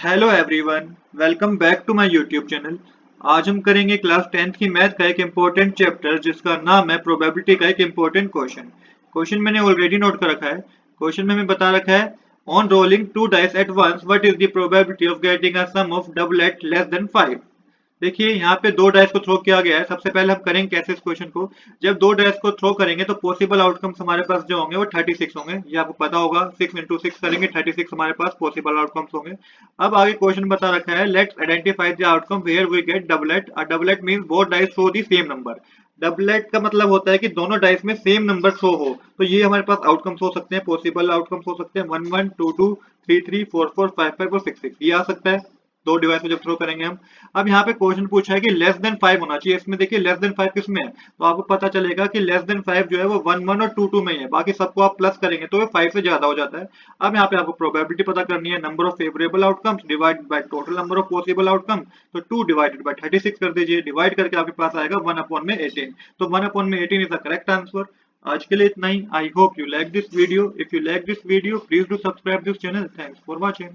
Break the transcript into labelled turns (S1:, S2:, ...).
S1: Hello everyone, welcome back to my YouTube channel. आज हम करेंगे क्लास 10th की मैथ का एक इम्पोर्टेंट चैप्टर जिसका नाम है प्रोबेबिलिटी का एक इम्पोर्टेंट क्वेश्चन मैंने ऑलरेडी नोट कर रखा है। क्वेश्चन में हमें बता रखा है on rolling two dice at once what is the probability of getting a sum of doublet less than 5। देखिए यहाँ पे दो डाइस को थ्रो किया गया है। सबसे पहले हम करेंगे कैसे इस क्वेश्चन को। जब दो डाइस को थ्रो करेंगे तो पॉसिबल आउटकम्स हमारे पास जो होंगे वो 36 होंगे। ये आपको पता होगा, 6 इंटू 6 करेंगे 36 हमारे पास पॉसिबल आउटकम्स होंगे। अब आगे क्वेश्चन बता रखा है let's identify the outcome where we get doublet. Doublet means both dice show the same number. Doublet का मतलब होता है कि दोनों डाइस में सेम नंबर शो हो। तो ये हमारे पास आउटकम्स हो सकते हैं, पॉसिबल आउटकम्स हो सकते हैं 1 1 2 2 3 3 4 4 5 5 और 6 6। ये आ सकता है दो डिवाइस में जब थ्रो करेंगे हम। अब यहाँ पे क्वेश्चन पूछा है कि लेस देन 5 होना चाहिए। इसमें देखिए लेस देन 5 किसमें है, तो आपको पता चलेगा कि लेस देन 5 जो है वो 1 1 और 2 2 में ही है। बाकी सबको आप प्लस करेंगे तो वो 5 से ज्यादा हो जाता है। अब यहाँ पे आपको प्रोबेबिलिटी पता करनी है, number of favourable outcomes divided by total number of possible outcome. तो 2 डिवाइडेड बाय 36 कर दीजिए, डिवाइड करके आपके पास आएगा 1 अपॉन में 18। तो 1 अपॉन में 18 इज द करेक्ट आंसर। आज के लिए इतना ही। I hope you like this video. If you like this video please do subscribe this channel. Thanks for watching.